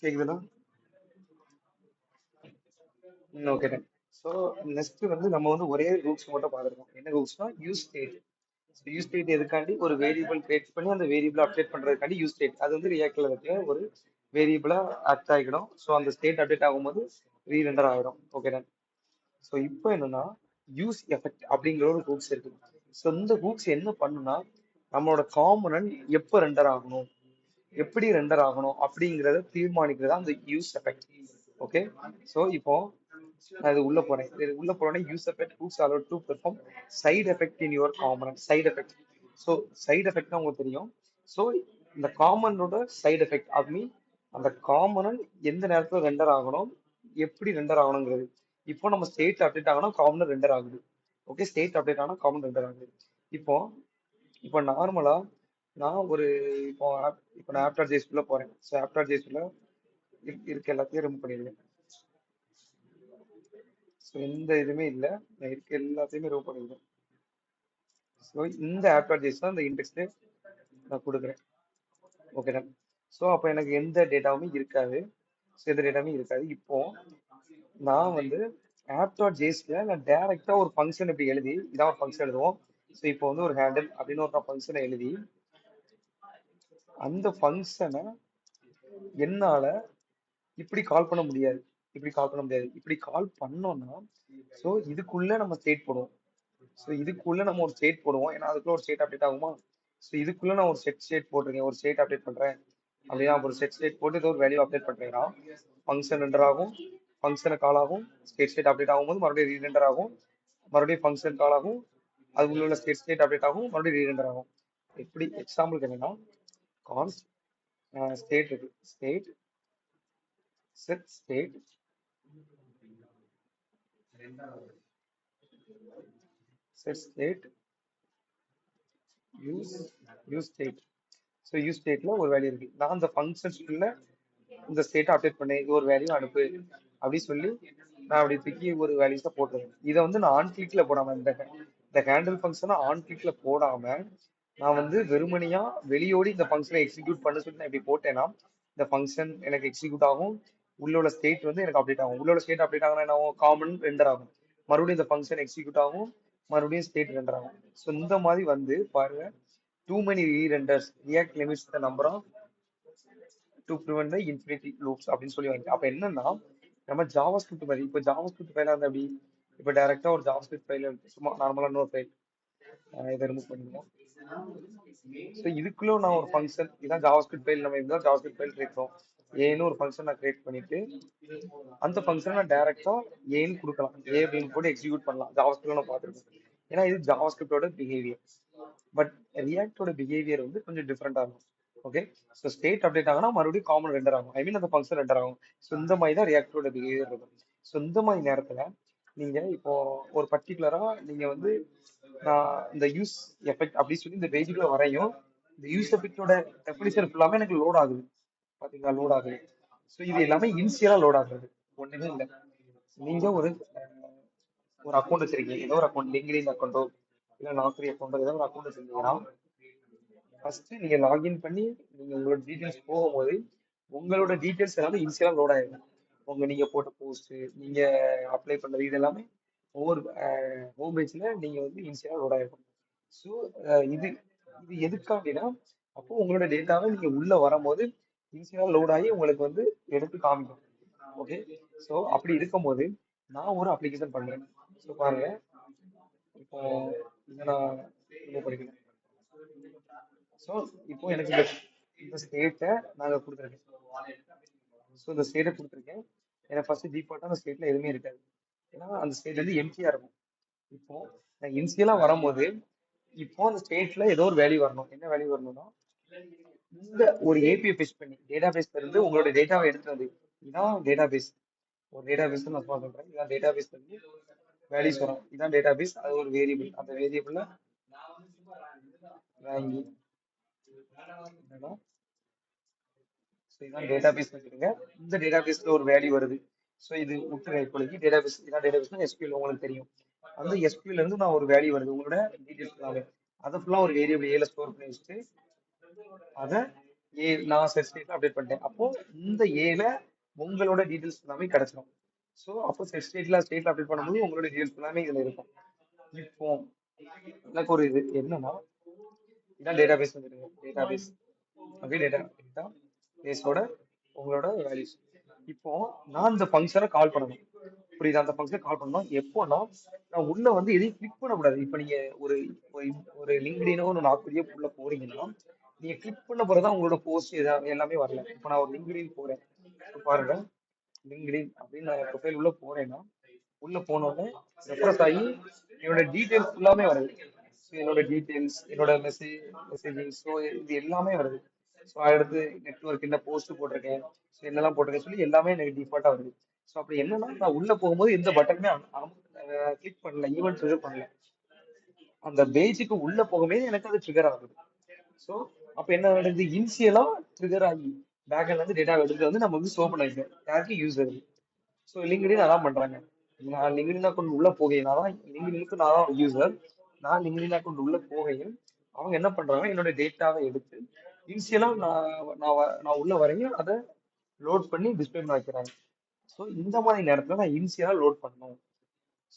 கேக்குதுன்னா okay. So next வந்து நம்ம வந்து ஒரே ரூல்ஸ் மட்டும் பார்த்துருக்கோம். என்ன ரூல்ஸ்னா யூஸ் ஸ்டேட். யூஸ் ஸ்டேட் எதுக்காண்டி ஒரு வேரியபிள் கிரியேட் பண்ணி அந்த வேரியபிள் அப்டேட் பண்றதுக்காண்டி யூஸ் ஸ்டேட். அது வந்து ரியாக்ட்ல இருக்க ஒரு வேரியபிளா ஆக்ட் ஆகிடும். ஸோ அந்த ஸ்டேட் அப்டேட் ஆகும்போது ரீரெண்டர் ஆகிடும். ஓகே. ஸோ இப்போ என்னன்னா யூஸ் எஃபெக்ட் அப்படிங்கிற ஒரு ரூல்ஸ் இருக்கு. ஸோ இந்த ரூல்ஸ் என்ன பண்ணுனா நம்மளோட காம்பனன்ட் எப்போ ரெண்டர் ஆகணும், எப்படி ரெண்டர் ஆகணும் அப்படிங்கறத தீர்மானிக்கிறது அந்த யூஸ் எஃபெக்ட். ஓகே. ஸோ இப்போ நான் இது உள்ள போறேன். இது உள்ள போறேன்னா use effect hooks allowed to perform side effect in your component. Side effect. So side எஃபெக்ட்னா உங்களுக்கு தெரியும். ஸோ இந்த காம்பனோட சைடு எஃபெக்ட் அது அந்த காம்பனன்ட் எந்த நேரத்துல ரெண்டர் ஆகணும், எப்படி ரெண்டர் ஆகணுங்கிறது. இப்போ நம்ம ஸ்டேட் அப்டேட் ஆகணும் காம்பனன்ட் ரெண்டர் ஆகுது. ஓகே. ஸ்டேட் அப்டேட் ஆனா காம்பனன்ட் ரெண்டர் ஆகுது. இப்போ இப்போ நார்மலா நான் ஒரு இப்போ நான் ஆப்டார் ஜேஸ்குள்ள போறேன். ஸோ ஆப்டார் ஜேஸ்குள்ள இருக்க எல்லாத்தையும் ரிமூவ் பண்ணிடுவேன். ஸோ எந்த இதுவுமே இல்லை, நான் இருக்க எல்லாத்தையுமே ரிமூவ் பண்ணிடுவேன். ஸோ இந்த ஆப்டார் ஜேஸ் தான் இந்த இண்டெக்ஸ்ல நான் கொடுக்குறேன். ஓகே. ஸோ அப்போ எனக்கு எந்த டேட்டாவுமே இருக்காது. ஸோ எந்த டேட்டாவுமே இருக்காது. இப்போ நான் வந்து ஆப் டாட் ஜேஸ்ல நான் டைரக்டா ஒரு ஃபங்க்ஷன் இப்படி எழுதி இதான் ஒரு ஃபங்க்ஷன் எழுதுவோம். ஸோ இப்போ வந்து ஒரு ஹேண்டில் அப்படின்னு ஒரு ஃபங்க்ஷனை எழுதி அந்த ஃபங்க்ஷனை என்னால இப்படி கால் பண்ண முடியாது. இப்படி கால் பண்ணோம்னா ஸோ இதுக்குள்ள நம்ம ஸ்டேட் போடுவோம். ஸோ இதுக்குள்ள நம்ம ஒரு ஸ்டேட் போடுவோம். ஏன்னா அதுக்குள்ள ஒரு ஸ்டேட் அப்டேட் ஆகுமா. ஸோ இதுக்குள்ள நான் ஒரு செட் ஸ்டேட் போட்டிருக்கேன், ஒரு ஸ்டேட் அப்டேட் பண்றேன் அப்படின்னா ஒரு செட் ஸ்டேட் போட்டு ஏதோ ஒரு வேல்யூ அப்டேட் பண்றேன்னா ஃபங்க்ஷன் ரெண்டர் ஆகும், ஃபங்க்ஷனை கால் ஆகும், ஸ்டேட் அப்டேட் ஆகும்போது மறுபடியும் ரீரெண்டர் ஆகும், மறுபடியும் ஃபங்க்ஷன் கால் ஆகும், அது உள்ள ஸ்டேட் அப்டேட் ஆகும், மறுபடியும் ரீரெண்டர் ஆகும். எப்படி எக்ஸாம்பிளுக்கு என்னன்னா கான்ஸ்ட் ஸ்டேட் இருக்கு. State set state set state use use state. So use ஸ்டேட்ல ஒரு வேல்யூ இருக்கு. நான் அந்த ஃபங்க்ஷன்ஸ்குள்ள இந்த ஸ்டேட்டை அப்டேட் பண்ணேன், இது ஒரு வேல்யூ அனுப்பு அப்படி சொல்லி நான் அப்படி தூக்கி ஒரு வேல்யூஸை போட்டுருவேன். இதை வந்து நான் ஆன் கிளிக்ல போடாம இந்த ஹேண்டில் ஃபங்க்ஷனை ஆன் கிளிக்ல போடாம நான் வந்து வெறுமனையா வெளியோடி இந்த ஃபங்க்ஷனை எக்ஸிக்யூட் பண்ண சொல்லி நான் இப்படி போட்டேன்னா இந்த ஃபங்க்ஷன் எனக்கு எக்ஸிக்யூட் ஆகும், உள்ள ஸ்டேட் வந்து எனக்கு அப்டேட் ஆகும். உள்ள ஸ்டேட் அப்டேட் ஆகுனா என்ன ஆகும், காமன் ரெண்டர் ஆகும், மறுபடியும் இந்த ஃபங்க்ஷன் எக்ஸிக்யூட் ஆகும், மறுபடியும் ஸ்டேட் ரெண்டர் ஆகும். ஸோ இந்த மாதிரி வந்து பாருங்க, too many rerenders React limits the number of to prevent the infinity loops அப்படின்னு சொல்லி வந்து அப்ப என்னன்னா நம்ம ஜாவா ஸ்கிரிப்ட் மாதிரி இப்போ ஜாவா ஸ்கிரிப்ட் ஃபைலா இருந்தா அப்படி இப்போ டைரக்டா ஒரு ஜாவா ஸ்கிரிப்ட் ஃபைல் சும்மா நார்மலா இன்னொரு ஃபைல் இதை ரிமூவ் பண்ணிடுவோம். ஸோ இதுக்குள்ள நான் ஒரு ஃபங்க்ஷன் இதான் ஜாவா ஸ்கிரிப்ட் ஃபைல், நம்ம இதுதான் ஜாவா ஸ்கிரிப்ட் ஃபைல் கிரியேட் பண்ணுவோம். ஏன்னு ஒரு ஃபங்க்ஷன் நான் கிரியேட் பண்ணிட்டு அந்த ஃபங்க்ஷனை நான் டைரக்டா ஏன்னு கொடுக்கலாம், ஏ அப்படின்னு கூட எக்ஸிக்யூட் பண்ணலாம். ஜாவா ஸ்கிரிப்ட்ல நான் பார்த்துருக்கேன். ஏன்னா இது ஜாவா ஸ்கிரிப்டோட பிஹேவியர். பட் ரியாக்டோட பிஹேவியர் வந்து கொஞ்சம் டிஃப்ரெண்டா இருக்கும். ஓகே. ஸோ ஸ்டேட் அப்டேட் ஆகுனா மறுபடியும் காமன் ரெண்டர் ஆகும், ஐ மீன் அந்த ஃபங்க்ஷன் ரெண்டர் ஆகும். ஸோ இந்த மாதிரி தான் ரியாக்டோட பிஹேவியர் இருக்கும். ஸோ இந்த மாதிரி நேரத்துல நீங்க இப்போ ஒரு பர்டிகுலரா நீங்க வந்து நான் இந்த யூஸ் எஃபெக்ட் அப்படின்னு சொல்லி இந்த பேஜுக்குள்ள வரையும் இந்த யூஸ் எஃபெக்டோட டெஃபினிஷன் ஃபுல்லாமே எனக்கு லோட் ஆகுது. பாத்தீங்களா, லோட் ஆகுது. ஸோ இது எல்லாமே இனிஷியலா லோட் ஆகுது, ஒண்ணுமே இல்லை. நீங்க ஒரு அக்கௌண்ட் வச்சிருக்கீங்க, ஏதோ ஒரு அக்கௌண்ட் லிங்க்டின் அக்கௌண்ட்டோ இல்ல நாக்ரி அக்கௌண்ட்டோ ஏதோ ஒரு அக்கௌண்ட் வச்சிருந்தீங்கன்னா ஃபர்ஸ்ட் நீங்க லாகின் பண்ணி நீங்க உங்களோட டீடைல்ஸ் போகும்போது உங்களோட டீடைல்ஸ் எல்லாமே இனிஷியலா லோட் ஆயிடும். நீங்க போட்ட போஸ்ட், நீங்க அப்ளை பண்ணது, இது எல்லாமே ஒவ்வொரு ஹோம் பேஜ்ல நீங்க வந்து இனிஷியலா லோட் ஆயிருக்கும். ஸோ இது இது எதுக்காண்டினா அப்போ உங்களோட டேட்டாவை நீங்க உள்ள வரும்போது இனிஷியலா லோட் ஆகி உங்களுக்கு வந்து எடுத்து காமிக்கும். ஓகே. ஸோ அப்படி இருக்கும்போது நான் ஒரு அப்ளிகேஷன் பண்றேன். ஸோ பாருங்க, இப்போ இதை நான் remove பண்ணிக்கிறேன். ஸோ இப்போ எனக்கு இந்த ஸ்டேட்டை நாங்கள் கொடுத்துருக்கேன். ஸோ இந்த ஸ்டேட்டை கொடுத்துருக்கேன். எனக்கு ஃபர்ஸ்ட் டிஃபால்ட்டா அந்த ஸ்டேட்ல எதுவுமே இருக்காது, ஏன்னா அந்த ஸ்டேட் வந்து எம்டியா இருக்கும். இப்போ நான் இனிஷியலா வரும்போது இப்போ அந்த ஸ்டேட்ல ஏதோ ஒரு வேல்யூ வரணும். என்ன வேல்யூ வரணும்னா இந்த ஒரு ஏபிஐ பேஸ்ட் பண்ணி டேட்டா பேஸ்ல இருந்து உங்களோட டேட்டாவை எடுத்து வந்து இதான் டேட்டா பேஸ். ஒரு டேட்டா பேஸ் நான் சும்மா சொல்றேன், இதான் டேட்டா பேஸ்ல இருந்து வேல்யூஸ் வரும். இதான் டேட்டா பேஸ், அது ஒரு வேரியபிள், அந்த வேரியபிள்ல வாங்கி என்னன்னா ஸோ இதான் டேட்டா பேஸ் வச்சுருங்க. இந்த டேட்டா பேஸ்ல ஒரு வேல்யூ வருது. ஸோ இது விட்டுருங்க இப்போதைக்கு. டேட்டா பேஸ் இதான் டேட்டா பேஸ்னா எஸ்கியூஎல் உங்களுக்கு தெரியும். அந்த எஸ்கியூஎல் இருந்து நான் ஒரு வேல்யூ வருது உங்களோட டீடைல்ஸ் எல்லாமே, அதை ஃபுல்லா ஒரு வேரியபிள் ஏல ஸ்டோர் பண்ணி வச்சுட்டு அதை நான் செட் ஸ்டேட்ல அப்டேட் பண்ணிட்டேன். அப்போ இந்த ஏல உங்களோட டீடைல்ஸ் எல்லாமே கிடைச்சிடும். ஸோ அப்போ ஸ்டேட்ல அப்டேட் பண்ணும்போது உங்களோட டீடைல்ஸ் எல்லாமே இதுல இருக்கும். இப்போ எனக்கு ஒரு இது என்னன்னா, இதான் டேட்டாபேஸ் வந்துருங்க. டேட்டாபேஸ் ஓகே, டேட்டாபேஸோட உங்களோட வேல்யூஸ். இப்போ நான் இந்த ஃபங்க்ஷனை கால் பண்ணணும். புரியுதா? அந்த ஃபங்க்ஷனை கால் பண்ணணும் எப்போனா, நான் உள்ள வந்து எதையும் கிளிக் பண்ணக்கூடாது. இப்போ நீங்க ஒரு ஒரு ஒரு லிங்க்டினோ ஒரு நாக்குரியே உள்ள போறீங்கன்னா, நீங்க கிளிக் பண்ண பிறகுதான் உங்களோட போஸ்ட் எல்லாமே வரல. இப்போ நான் ஒரு லிங்க்டின் போறேன். இப்போ பாருங்க, லிங்க்டின் அப்படின்னு நான் ப்ரொஃபைல் உள்ள போறேன்னா, உள்ள போனோடனே ரெஃப்ரெஷ் ஆகி என்னோட டீடைல்ஸ் எல்லாமே வருது. ஸோ என்னோட டீடைல்ஸ், என்னோட மெசேஜிங், ஸோ இது எல்லாமே வருது. ஸோ அடுத்து நெட்ஒர்க் என்ன போஸ்ட் போட்டிருக்கேன், ஸோ என்னெல்லாம் போட்டிருக்கேன் சொல்லி எல்லாமே எனக்கு டிஃபால்ட்டா வருது. ஸோ அப்படி என்னன்னா, நான் உள்ள போகும்போது எந்த பட்டனுமே கிளிக் பண்ணல, ஈவென்ட் ட்ரிகர் பண்ணல. அந்த பேஜுக்கு உள்ள போகவே எனக்கு அது ட்ரிகர் ஆகுது. ஸோ அப்ப என்ன நடக்குது, இனிஷியலா ட்ரிகர் ஆகி பேக்ல இருந்து டேட்டா எடுத்து வந்து நம்ம வந்து ஷோ பண்ணிருக்கோம் யாருக்கு, யூசர். ஸோ லிங்க்டின் அதான் பண்றாங்க. நான் லிங்க்டின் அக்கௌண்ட் உள்ள போகையில் லிங்க்டினுக்கு நான் தான் யூசர். நான் லிங்க்டின் அக்கௌண்ட் உள்ள போகையில் அவங்க என்ன பண்றாங்க, என்னோட டேட்டாவை எடுத்து இனிஷியலா நான் உள்ள வரையும் அதை லோட் பண்ணி டிஸ்பிளே பண்ண வைக்கிறாங்க. ஸோ இந்த மாதிரி நேரத்துல நான் இனிஷியலா லோட் பண்ணணும்.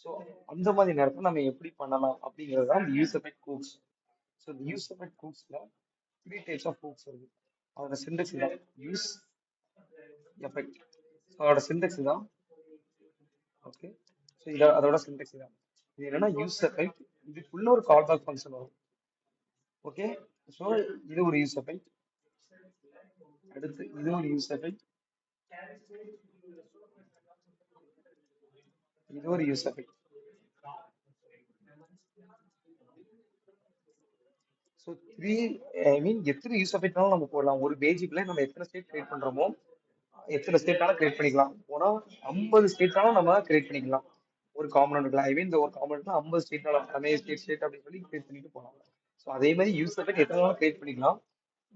ஸோ அந்த மாதிரி நேரத்துல நம்ம எப்படி பண்ணலாம் அப்படிங்கிறது தான் இந்த யூஸ் எஃபெக்ட் ஹூக்ஸ். ஸோ இந்த யூஸ் எஃபெக்ட் ஹூக்ஸ்ல 3 டைப்ஸ் ஆஃப் ஹூக்ஸ் இருக்கு. அதோட சிண்டெக்ஸ் தான் யூஸ் எஃபெக்ட். அதோட சிண்டெக்ஸ் தான். ஓகே, ஸோ அதோட சிண்டெக்ஸ் தான். இது என்னன்னா யூஸ் எஃபெக்ட், இதுக்குள்ள ஒரு கால் பேக் ஃபங்க்ஷன் வரும். ஓகே, ஸோ இது ஒரு யூஸ் எஃபெக்ட். அடுத்து இது ஒரு யூஸ் எஃபெக்ட், இது ஒரு யூஸ் எஃபெக்ட். ஸோ எத்தனை யூஸ் எஃபெக்ட்னாலும் நம்ம போடலாம். ஒரு பேஜுக்குள்ள நம்ம எத்தனை ஸ்டேட் கிரியேட் பண்றோமோ எத்தனை ஸ்டேட்டாலும் கிரியேட் பண்ணிக்கலாம். போனா 50 ஸ்டேட்டாலும் நம்ம கிரியேட் பண்ணிக்கலாம். ஒரு காம்பனண்ட்ல இந்த ஒரு காம்பனண்ட்ல 50 ஸ்டேட்டாலும் ஸ்டேட் அப்படின்னு சொல்லி கிரியேட் பண்ணிட்டு போகலாம். ஸோ அதே மாதிரி யூஸ் எஃபெக்ட் எத்தனை நாளும் கிரியேட் பண்ணிக்கலாம்.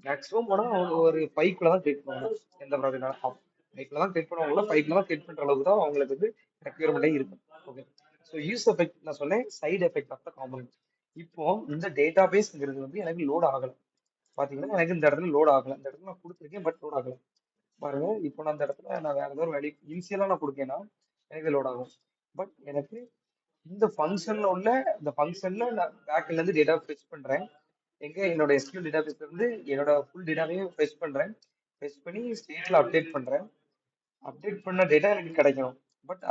மேக்ஸிமம் போனா ஒரு 5 தான் கிரியேட் பண்ணுவாங்க. எந்த ப்ராஜெக்ட்னாலும் 5 தான் கிரியேட் பண்ணுவாங்க. 5 தான் கிரியேட் பண்ற அளவுக்கு தான் அவங்களுக்கு வந்து ரெக்யர்மெண்டே இருக்கும். ஓகே, ஸோ யூஸ் எஃபெக்ட் நான் சொன்னேன் side effect of the component. இப்போ இந்த டேட்டா பேஸ்ங்கிறது வந்து எனக்கு லோட் ஆகல. பாத்தீங்கன்னா எனக்கு இந்த இடத்துல லோட் ஆகல. இந்த இடத்துல நான் கொடுத்துருக்கேன், பட் லோட் ஆகல. பாருங்க, இப்போ நான் அந்த இடத்துல நான் வேற ஏதோ ஒரு வேல்யூ இனிஷியலா நான் கொடுக்கேன்னா எனக்கு லோட் ஆகும். பட் எனக்கு இந்த ஃபங்க்ஷன்ல உள்ள இந்த ஃபங்க்ஷன்ல நான் பேக்ல இருந்து டேட்டா ஃபெச் பண்றேன். என்னோட SQL டேட்டாபேஸ்ல இருந்து என்னோட ஃபுல் டேட்டாவையும் ஃபெச் பண்றேன். ஃபெச் பண்ணி ஸ்டேட்ல அப்டேட் பண்றேன். அப்டேட் பண்ண டேட்டா எனக்கு கிடைக்கணும். பட்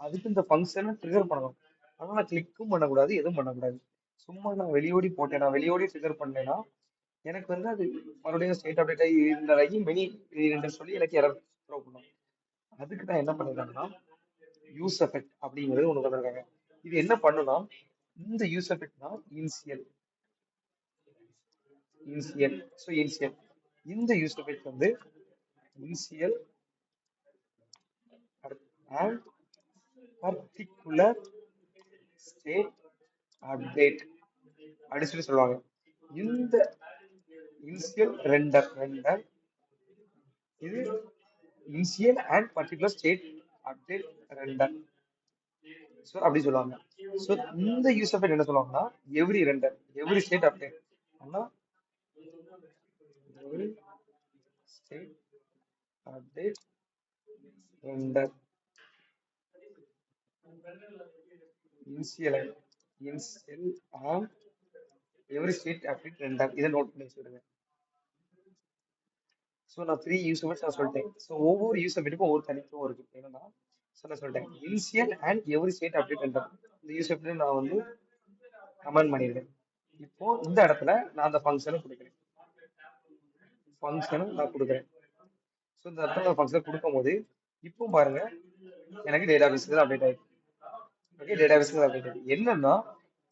அதுக்கு இந்த ஃபங்க்ஷனை ட்ரிகர் பண்ணணும். ஆனா நான் கிளிக்கும் பண்ணக்கூடாது, எதுவும் பண்ணக்கூடாது. சும்மா நான் வெளியோடி போட்டேன், நான் வெளியோடி ட்ரிகர் பண்ணேன்னா எனக்கு வந்து அது மறுபடியும் ஸ்டேட் அப்டேட் ஆகி இருந்தாகி மெனி சொல்லி எனக்கு எரர் த்ரோ பண்ணும். அதுக்கு நான் என்ன பண்ணிருக்காங்கன்னா யூஸ் எஃபெக்ட் அப்படிங்கிறது ஒன்று பண்ணிருக்காங்க. இது என்ன பண்ணுனா, இந்த யூஸ் எஃபெக்ட் தான் இனிஷியல். ஸோ இனிஷியல் இந்த யூஸ் எஃபெக்ட் வந்து initial and particular state update அப்படின்னு சொல்லி சொல்லுவாங்க. இந்த இனிஷியல் ரெண்டர் இது initial and particular state update render. So அப்படி சொல்லுவாங்க. ஸோ இந்த யூஸ் எஃபெக்ட் என்ன சொல்லுவாங்கன்னா எவ்ரி ஸ்டேட் அப்டேட் ஆனா every state update render initial and every state update render. இதை நோட் பண்ணி வச்சுடுங்க. ஸோ நான் 3 யூஸ் எஃபெக்ட்ஸ் நான் சொல்லிட்டேன். ஸோ ஒவ்வொரு யூஸ் எஃபெக்ட்டுக்கும் ஒவ்வொரு தனித்துவம் இருக்கு. என்னன்னா நான் சொல்லிட்டேன் initial and every state update render. இந்த யூஸ் எஃபெக்ட் நான் வந்து கமெண்ட் பண்ணிடுறேன். இப்போ இந்த இடத்துல நான் அந்த ஃபங்க்ஷனை கொடுக்குறேன். ஸோ இந்த இடத்துல ஃபங்க்ஷனை கொடுக்கும்போது இப்போ பாருங்க எனக்கு டேட்டாபேஸ் அப்டேட் ஆயிருக்கு. ஓகே, டேட்டாபேஸ் அப்டேட் ஆயிருக்கு. என்னன்னா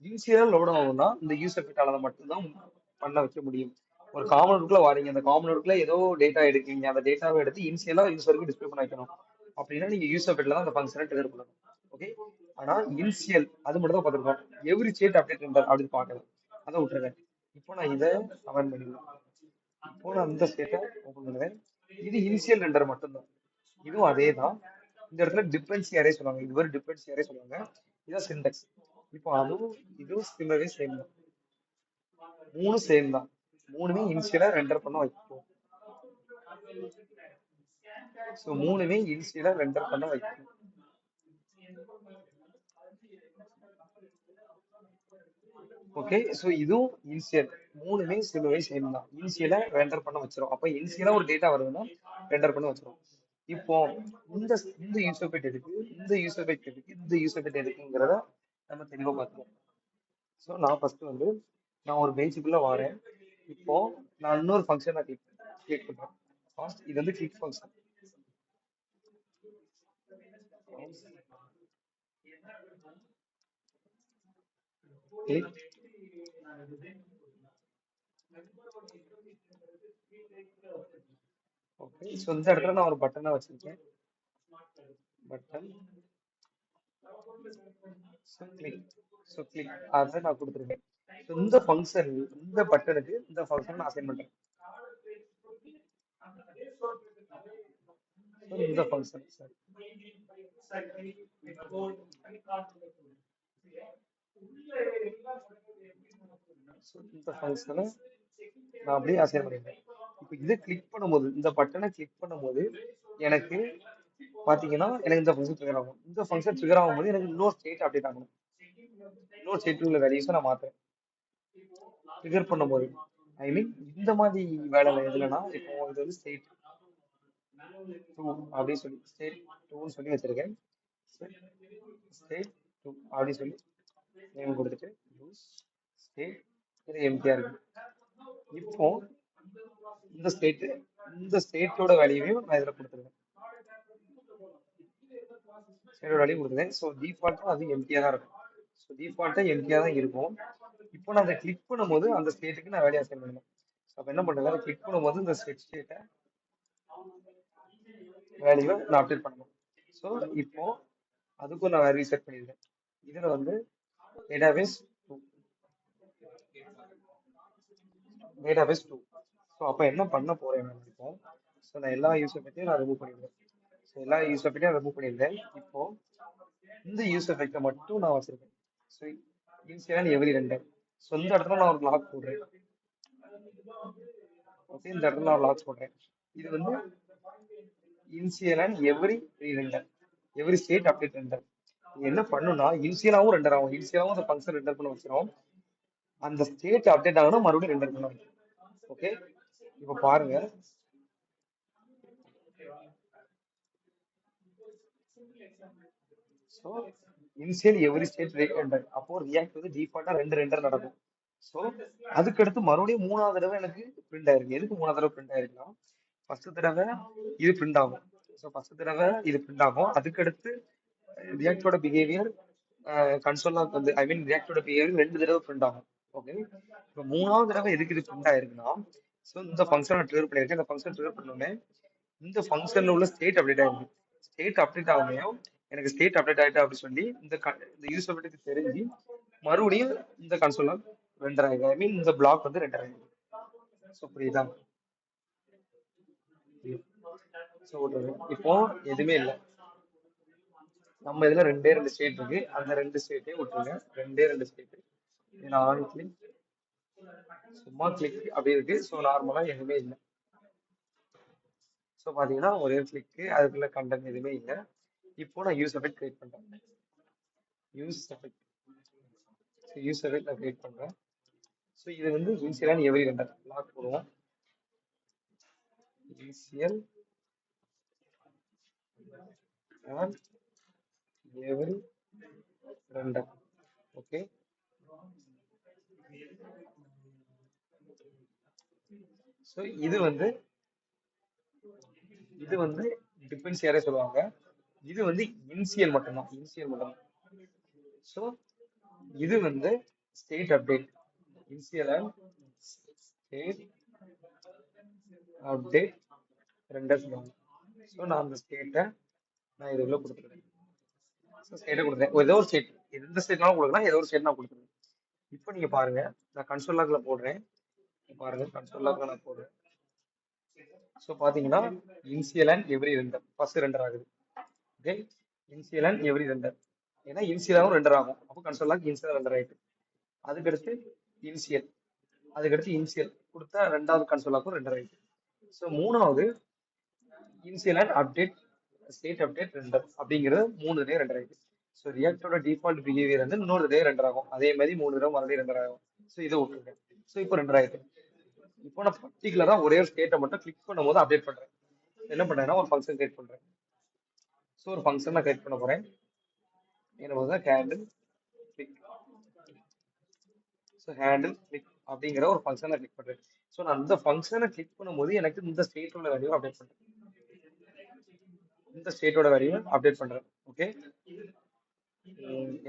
இனிஷியலா லோட் ஆகும்னா இந்த யூஸ் எஃபெக்டால மட்டும்தான் பண்ண வைக்க முடியும். ஒரு காமனோடுக்குள்ள வாரீங்க, அந்த காமனோடுக்குள்ள ஏதோ டேட்டா எடுக்கீங்க, அந்த டேட்டாவை எடுத்து இனிஷியலா யூசருக்கு டிஸ்பிளே பண்ண வைக்கணும் அப்படின்னா நீங்க யூஸ் எஃபெக்ட்ல தான் அந்த ஃபங்க்ஷனை ட்ரிகர் பண்ணணும். ஓகே, ஆனா இனிஷியல் அது மட்டும் தான் பார்த்துருக்கோம். எவ்ரி ஸ்டேட் அப்டேட் அப்படின்னு பார்க்கணும், அதை விட்டுருங்க. இப்போ நான் இதை கமெண்ட் பண்ணிடுவேன். இப்போ நான் இந்த ஸ்டேட்டை ஓப்பன் பண்ணுவேன். இது இனிஷியல் ரெண்டர் மட்டும்தான். இதுவும் அதே தான். இந்த இடத்துல டிபெண்டன்சி அரே சொல்லுவாங்க. இது ஒரு டிபெண்டன்சி அரே சொல்லுவாங்க. இதான் சின்டெக்ஸ். இப்போ இதுவும் சிமிலரே சேம் தான். 3 சேம் தான். 3மே இனிஷியலா ரெண்டர் பண்ண வைக்கும். ஸோ மூணுமே இனிஷியலா ரெண்டர் பண்ண வைக்கணும். ஓகே, ஸோ இதுவும் இனிஷியல். மூணுமே சிலுவை சேம் தான். இனிஷியலா ரெண்டர் பண்ண வச்சிரும். அப்ப இனிஷியலா ஒரு டேட்டா வருதுன்னா ரெண்டர் பண்ண வச்சிரும். இப்போ இந்த இந்த யூசர்பேட் எதுக்கு, இந்த யூசர்பேட் எதுக்கு, இந்த யூசர்பேட் எதுக்குங்கிறத நம்ம தெளிவா பார்த்துக்கோம். ஸோ நான் ஃபர்ஸ்ட் வந்து நான் ஒரு பேஜுக்குள்ள வரேன். இப்போ நான் இன்னொரு ஃபங்க்ஷன் நான் கிளிக் பண்றேன். ஃபர்ஸ்ட் இது வந்து click function. Click. Okay, so இந்த இடத்துல நான் ஒரு பட்டனை வச்சிருக்கேன். Button. So click. So click அதை நான் கொடுத்துருக்கேன். ஸோ இந்த ஃபங்க்ஷன், இந்த பட்டனுக்கு இந்த ஃபங்க்ஷன் நான் அசைன் பண்றேன். ஸோ இந்த ஃபங்க்ஷன் சார். ஸோ இந்த ஃபங்க்ஷனை நான் அப்படியே அசைன் பண்ணிடுறேன். இப்போ இதை கிளிக் பண்ணும்போது, இந்த பட்டனை கிளிக் பண்ணும்போது எனக்கு பாத்தீங்கன்னா எனக்கு இந்த ஃபங்க்ஷன் ட்ரிகர் ஆகும். இந்த ஃபங்க்ஷன் ட்ரிகர் ஆகும்போது எனக்கு இன்னொரு ஸ்டேட் அப்டேட் ஆகணும். இன்னொரு ஸ்டேட் உள்ள வேல்யூஸை நான் மாத்துறேன். ட்ரிகர் பண்ணும்போது ஐ மீன் இந்த மாதிரி வேலை எதுலன்னா, இப்போ இது வந்து ஸ்டேட் 2 அப்படின்னு சொல்லி ஸ்டேட் 2ன்னு சொல்லி வச்சிருக்கேன். ஸ்டேட் 2 அப்படின்னு சொல்லி நேம் கொடுத்துட்டு யூஸ் ஸ்டேட். இது எம்டிஆர் இருக்கு. இப்போ இந்த ஸ்டேட், இந்த ஸ்டேட்டோட வேல்யூவையும் நான் இதுல கொடுத்துருக்கேன். ஸ்டேட்டோட வேல்யூ கொடுத்துருக்கேன். ஸோ டிஃபால்ட்டா அது எம்டிஆ தான் இருக்கும். ஸோ டிஃபால்ட்டா எம்டிஆ தான் இருக்கும். இப்போ நான் அதை கிளிக் பண்ணும்போது அந்த ஸ்டேட்டுக்கு நான் வேல்யூ அசைன் பண்ணணும். அப்போ என்ன பண்ணுறேன், அதை கிளிக் பண்ணும்போது இந்த ஸ்டேட்டை வேல்யூவை நான் அப்டேட் பண்ணணும். ஸோ இப்போ அதுக்கும் நான் வேல்யூ செட் பண்ணியிருக்கேன். இதில் வந்து டேட்டாபேஸ் 2. டேட்டாபேஸ் 2. ஸோ அப்போ என்ன பண்ண போறேன் இப்போ, ஸோ நான் எல்லா யூசர் பற்றியும் நான் ரிமூவ் பண்ணிடுறேன். ஸோ எல்லா யூசர் பற்றியும் ரிமூவ் பண்ணியிருந்தேன். இப்போ இந்த யூசர் ஃபைட்டை மட்டும் நான் வச்சிருக்கேன். So initial every render. So இந்த இடத்துல நான் ஒரு லாக் போடுறேன். ஓகே, இந்த இடத்துல நான் லாக் போடுறேன். இது வந்து initial and every render, every state update render. என்ன பண்ணுனா இன்சியலாவும் ரெண்டர் ஆகும். இன்சியலாவும் அந்த ஃபங்க்ஷன் ரெண்டர் பண்ண வச்சிரும். அந்த ஸ்டேட் அப்டேட் ஆகணும், மறுபடியும் ரெண்டர் பண்ண வைக்கும். ஓகே, இப்போ பாருங்க. So initial every state render. அப்போ ரியாக்ட் வந்து டிஃபால்ட்டா ரெண்டு ரெண்டர் நடக்கும். ஸோ அதுக்கடுத்து மறுபடியும் மூணாவது தடவை எனக்கு பிரிண்ட் ஆயிருக்கு. எதுக்கு மூணாவது தடவை பிரிண்ட் ஆயிருக்குன்னா, ஃபர்ஸ்ட் தடவை இது பிரிண்ட் ஆகும். ஸோ ஃபர்ஸ்ட் தடவை இது பிரிண்ட் ஆகும். அதுக்கடுத்து ரியாக்டோட பிஹேவியர் கன்சோலாக வந்து ஐ மீன் ரியாக்டோட பிஹேவியர் ரெண்டு தடவை பிரிண்ட் ஆகும். ஓகே, இப்போ மூணாவது தடவை எதுக்கு இது பிரிண்ட் ஆயிருக்குன்னா, ஸோ இந்த ஃபங்க்ஷனை ட்ரிகர் பண்ணியிருக்கேன். இந்த ஃபங்க்ஷன் ட்ரிகர் பண்ணோடனே இந்த ஃபங்க்ஷன்ல உள்ள ஸ்டேட் அப்டேட் ஆயிருக்கு. ஸ்டேட் அப்டேட் ஆகுமையும் எனக்கு ஸ்டேட் அப்டேட் ஆயிட்டு அப்படி சொல்லி இந்த யூசபிலிட்டி தெரிஞ்சு மறுபடியும் இந்த கன்சோல ரெண்டர் ஆயிருக்கு. ஐ மீன் இந்த பிளாக் வந்து ரெண்டர் ஆயிருக்கு. ஸோ புரியுதா? ஸோ இப்போ எதுவுமே இல்லை. நம்ம இதுல ரெண்டே ரெண்டு ஸ்டேட் இருக்கு. அந்த ரெண்டு ஸ்டேட்டையும் விட்டுருங்க. ரெண்டே ரெண்டு ஸ்டேட். நான் ஆன் கிளிக், சும்மா கிளிக் அப்படி இருக்கு. ஸோ நார்மலா எதுவுமே இல்லை. ஸோ பாத்தீங்கன்னா ஒரே கிளிக்கு, அதுக்குள்ள கண்டென்ட் எதுவுமே இல்லை. இப்போ நான் யூஸ் எஃபெக்ட் கிரியேட் பண்றேன். யூஸ் எஃபெக்ட், யூஸ் எஃபெக்ட் நான் கிரியேட் பண்றேன். ஸோ இது வந்து இனிஷியல் எவ்ரி ரெண்டர் லாக் போடுவோம். Initial and every render. Okay, so இது வந்து டிபென்சியாரே சொல்லுவாங்க. இது வந்து இனிஷியல் மட்டும்தான், இனிஷியல் மட்டும்தான். ஸோ இது வந்து state update, initial and state update render சொல்லுவாங்க. ஸோ நான் அந்த ஸ்டேட்டை நான் இதுக்குள்ள கொடுத்துருக்கேன். ஸோ ஸ்டேட்டை கொடுத்தேன். ஏதோ ஒரு ஸ்டேட், எந்த ஸ்டேட்னாலும் கொடுக்கலாம், ஏதோ ஒரு ஸ்டேட் நான் கொடுத்துருக்கேன். இப்போ நீங்க பாருங்க, நான் கன்சோல் லாக்ல போடுறேன். பாருங்க கன்சோல் லாக்ல நான் போடுறேன். ஸோ பாத்தீங்கன்னா initial and every render first render ஆகுது. Okay, initial and every render, ஏன்னா இனிஷியலாகவும் ரெண்டர் ஆகும். அப்போ கன்சோல் லாக் இனிஷியல் ரெண்டர் ஆயிட்டு, அதுக்கடுத்து இனிஷியல், அதுக்கடுத்து இனிஷியல் கொடுத்தா ரெண்டாவது கன்சோல் லாக்கும் ரெண்டர் ஆயிட்டு. ஸோ மூணாவது initial and update state update render அப்படிங்கிறது 3 தடவை ரெண்டர் ஆயிடுது. ஸோ ரியாக்டோட டிஃபால்ட் பிஹேவியர் வந்து இன்னொரு தடவை ரெண்டர் ஆகும், அதே மாதிரி 3 தடவை மறுபடியும் ரெண்டர் ஆகும். ஸோ இதை விட்டுருக்கேன். ஸோ இப்போ ரெண்டர் ஆயிடுது. இப்போ நான் பர்டிகுலரா ஒரே ஒரு ஸ்டேட்டை மட்டும் கிளிக் பண்ணும்போது அப்டேட் பண்றேன். என்ன பண்றேன்னா ஒரு ஃபங்க்ஷன் கிரியேட் பண்றேன். ஸோ ஒரு ஃபங்க்ஷன் நான் கிரியேட் பண்ண போறேன். என்ன பண்ணுறேன், candle click. So handle click அப்படிங்கிற ஒரு ஃபங்க்ஷனை கிளிக் பண்றேன். ஸோ நான் அந்த ஃபங்க்ஷனை கிளிக் பண்ணும்போது எனக்கு இந்த ஸ்டேட்டோட வேல்யூ அப்டேட் பண்றேன். இந்த ஸ்டேட்டோட வேல்யூ அப்டேட் பண்றேன். ஓகே,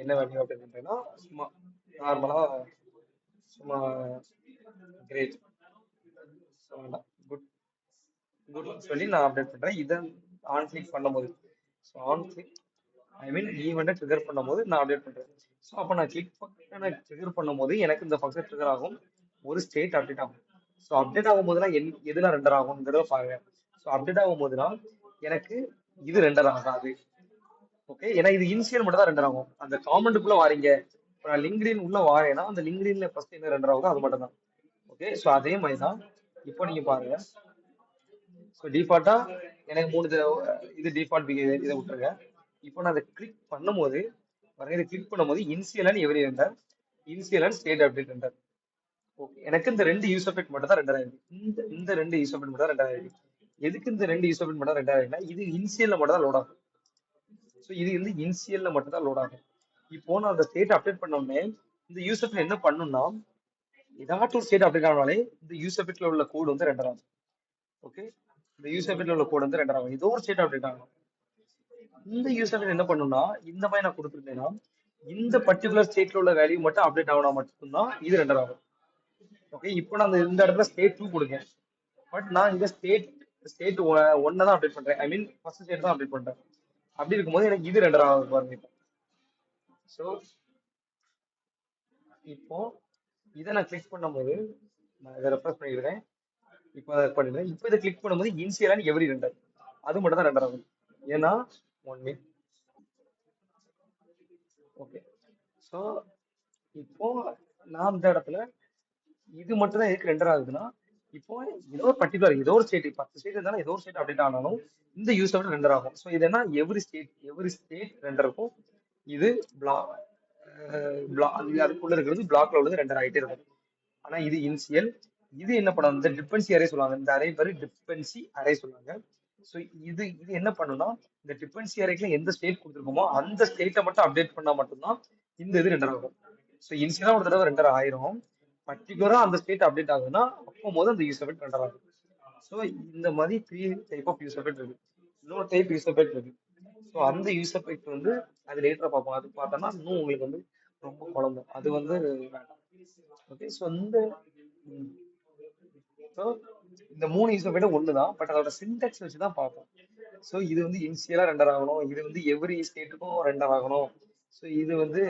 என்ன வேல்யூ அப்டேட் பண்றேன்னா சும்மா நார்மலா சும்மா கிரேட் குட் குட் சொல்லி நான் அப்டேட் பண்றேன். இதை ஆன் கிளிக் பண்ணும்போது, so on click I mean ஈவெண்ட்டை ட்ரிகர் பண்ணும்போது நான் அப்டேட் பண்றேன். ஸோ அப்போ நான் கிளிக் பண்ண ட்ரிகர் பண்ணும்போது எனக்கு இந்த ஃபங்க்ஷன் ட்ரிகர் ஆகும், ஒரு ஸ்டேட் அப்டேட் ஆகும். ஸோ அப்டேட் ஆகும் போதுலாம் எதுலாம் ரெண்டர் ஆகுங்கிறத பாருங்க. ஸோ அப்டேட் ஆகும் போதுலாம் எனக்கு இது ரெண்டர் ஆகாது. ஓகே, ஏன்னா இது இனிஷியல் மட்டும் தான் ரெண்டர் ஆகும். அந்த காமெண்ட்டுக்குள்ள வாரீங்க, இப்போ நான் லிங்க்டின் உள்ள வாரேன்னா அந்த லிங்க்டின்ல ஃபர்ஸ்ட் என்ன ரெண்டர் ஆகுதோ அது மட்டும் தான். ஓகே, ஸோ அதே மாதிரி தான் இப்போ நீங்க பாருங்க. ஸோ டிஃபால்ட்டா எனக்கு 3 தடவை இது டிஃபால்ட் பிஹேவியர், இதை விட்டுருங்க. இப்போ நான் அதை கிளிக் பண்ணும்போது பாருங்க, இதை கிளிக் பண்ணும்போது initial and every render, initial and state update render. Okay, எனக்கு இந்த ரெண்டு யூஸ் எஃபெக்ட் மட்டும் தான் ரெண்டர் ஆயிருக்கு. இந்த ரெண்டு யூஸ் எஃபெக்ட் மட்டும் தான் ரெண்டர் ஆயிருக்கு. எதுக்கு இந்த ரெண்டு யூஸ் எஃபெக்ட் மட்டும் ரெண்டர் ஆயிருக்குன்னா இது இனிஷியல்ல மட்டும் தான் லோட் ஆகும். ஸோ இது வந்து இனிஷியல்ல மட்டும் தான் லோட் ஆகும். இப்போ நான் அந்த ஸ்டேட் அப்டேட் பண்ண உடனே இந்த யூஸ் எஃபெக்ட் என்ன பண்ணும்னா, ஏதாச்சும் ஸ்டேட் அப்டேட் ஆனாலே இந்த யூஸ் எஃபெக்ட்ல உள்ள கோடு வந்து ரெண்டர் ஆகும். ஓகே, இந்த யூஸ் எஃபெக்ட்ல உள்ள கோடு வந்து ரெண்டர் ஆகும். ஏதோ ஒரு ஸ்டேட் அப்டேட் ஆகும். இந்த யூஸ் எஃபெக்ட் என்ன பண்ணும்னா, இந்த மாதிரி நான் கொடுத்துருந்தேன்னா இந்த பர்டிகுலர் ஸ்டேட்ல உள்ள வேல்யூ மட்டும் அப்டேட் ஆகனா மட்டும்தான் இது ரெண்டர் ஆகும். ஓகே, இப்போ நான் இந்த இடத்துல ஸ்டேட் 2 கொடுக்கேன், பட் நான் இந்த ஸ்டேட் 1 தான் அப்டேட் பண்றேன். ஐ மீன் ஃபர்ஸ்ட் ஸ்டேட் தான் அப்டேட் பண்றேன். அப்படி இருக்கும்போது எனக்கு இது ரெண்டர் ஆகும் பாருங்க. ஸோ இப்போ இதை நான் கிளிக் பண்ணும்போது நான் இதை ரெஃப்ரெஷ் பண்ணிடுறேன். இப்போ அதை பண்ணிடுறேன். இப்போ இதை கிளிக் பண்ணும்போது இன்சியலான எவரி ரெண்டர் அது மட்டும் தான் ரெண்டர் ஆகும். ஏன்னா 1 மினிட். ஓகே, ஸோ இப்போ நான் இந்த இடத்துல இது மட்டும் தான் எதுக்கு ரெண்டர் ஆகுதுன்னா, இப்போ ஏதோ ஒரு பர்டிகுலர் ஏதோ ஒரு ஸ்டேட் 10 ஸ்டேட் இருந்தாலும் ஏதோ ஒரு ஸ்டேட் அப்டேட் ஆனாலும் இந்த யூஸர் ரெண்டர் ஆகும். ஸோ இது என்ன, எவ்ரி ஸ்டேட் ரெண்டர் இருக்கும். இது பிளாக் அதுக்குள்ள இருக்கிறது பிளாக்ல உள்ளது ரெண்டர் ஆகிட்டே இருக்கும். ஆனா இது இனிஷியல். இது என்ன பண்ணும், இந்த டிபென்சி அரே சொல்லுவாங்க, இந்த அரே பேரு டிபென்சி அரே சொல்லுவாங்க. ஸோ இது இது என்ன பண்ணும்னா, இந்த டிபென்சி அரேக்குள்ள எந்த ஸ்டேட் கொடுத்துருக்கோமோ அந்த ஸ்டேட்டை மட்டும் அப்டேட் பண்ணா மட்டும்தான் இந்த இது ரெண்டர் ஆகும். ஸோ இனிஷியலா ஒரு தடவை ரெண்டர் ஆயிரும், பர்டிகுலரா அந்த ஸ்டேட் அப்டேட் ஆகுதுன்னா அப்போ போது அந்த யூஸ் எஃபெக்ட் ரெண்டர் ஆகும். ஸோ இந்த மாதிரி 3 டைப் ஆஃப் யூஸ் எஃபெக்ட் இருக்கு. இன்னொரு டைப் யூஸ் எஃபெக்ட் இருக்கு. ஸோ அந்த யூஸ் எஃபெக்ட் வந்து அது லேட்டரா பார்ப்போம். அது பார்த்தோம்னா இன்னும் உங்களுக்கு வந்து ரொம்ப குழம்பும், அது வந்து வேண்டாம். ஓகே, ஸோ ஸோ இந்த 3 யூஸ் எஃபெக்ட் ஒன்று தான், பட் அதோட சின்டாக்ஸ் வச்சு தான் பார்ப்போம். ஸோ இது வந்து இனிஷியலா ரெண்டர் ஆகணும், இது வந்து எவ்ரி ஸ்டேட்டுக்கும் ரெண்டர் ஆகணும். ஸோ இது வந்து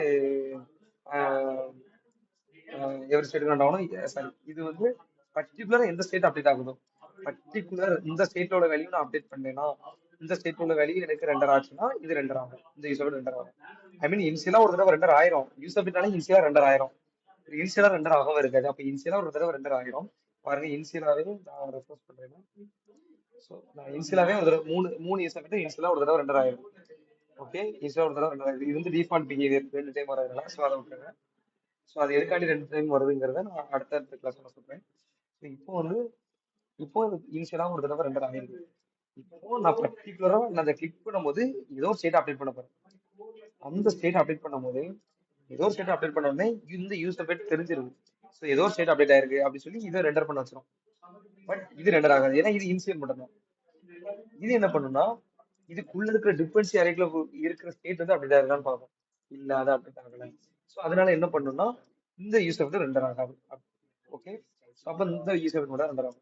எவ்ரி ஸ்டேட்டுக்கு ரெண்டர் ஆகணும். சாரி, இது வந்து பர்டிகுலரா எந்த ஸ்டேட் அப்டேட் ஆகுதோ, பர்டிகுலர் இந்த ஸ்டேட்டோட வேல்யூ நான் அப்டேட் பண்ணேன்னா இந்த ஸ்டேட்டோட வேல்யூ எனக்கு ரெண்டர் ஆச்சுன்னா இது ரெண்டர் ஆகும், இந்த யூஸ் எஃபெக்ட் ரெண்டர் ஆகும். ஐ மீன் இனிஷியலா ஒரு தடவை ரெண்டர் ஆயிரும், யூஸ் எஃபெக்ட்னால இனிஷியலா ரெண்டர் ஆயிரும், இனிஷியலா ரெண்டர் ஆகவும் இருக்காது. அப்ப இனிஷியலா ஒரு தடவை ரெண்டர் ஆயிரும். பாருங்க, இனிஷியலாவே நான் ரெஃப்ரெஷ் பண்றேன்னா, ஸோ நான் இனிஷியலாவே ஒரு தடவை மூணு மூணு யூஸ் எஃபெக்ட் இனிஷியலா ஒரு தடவை ரெண்டர் ஆயிரும். ஓகே, இனிஷியலா ஒரு தடவை ரெண்டர் ஆயிரும். இது வந்து டிஃபால்ட் பிஹேவியர், 2 டைம் வரதுனால ஸோ அதை விட்டுருங்க. ஸோ அது எதுக்காண்டி 2 டைம் வருதுங்கிறத நான் அடுத்த கிளாஸ்ல சொல்றேன். இப்போ வந்து இப்போ இனிஷியலா ஒரு தடவை ரெண்டர் ஆயிருக்கு. இப்போ நான் பர்டிகுலரா நான் அதை கிளிக் பண்ணும்போது ஏதோ ஒரு ஸ்டேட் அப்டேட் பண்ண போறேன். அந்த ஸ்டேட் அப்டேட் பண்ணும்போது ஏதோ ஸ்டேட் அப்டேட் பண்ண உடனே இந்த யூஸ் அப்டேட் தெரிஞ்சிருக்கு. ஸோ ஏதோ ஸ்டேட் அப்டேட் ஆயிருக்கு அப்படின்னு சொல்லி இதை ரெண்டர் பண்ண வச்சிரும். பட் இது ரெண்டர் ஆகாது, ஏன்னா இது இனிஷியல் மட்டும் தான். இது என்ன பண்ணும்னா, இதுக்குள்ள இருக்கிற டிபென்சி அரேக்குள்ள இருக்கிற ஸ்டேட் வந்து அப்டேட் ஆயிருக்கான்னு பார்க்கும். இல்ல, அது அப்டேட் ஆகல. ஸோ அதனால என்ன பண்ணும்னா இந்த யூஸ் அப்டேட் ரெண்டர் ஆகாது. ஓகே, அப்ப இந்த யூஸ் அப்டேட் மட்டும் ரெண்டர் ஆகும்.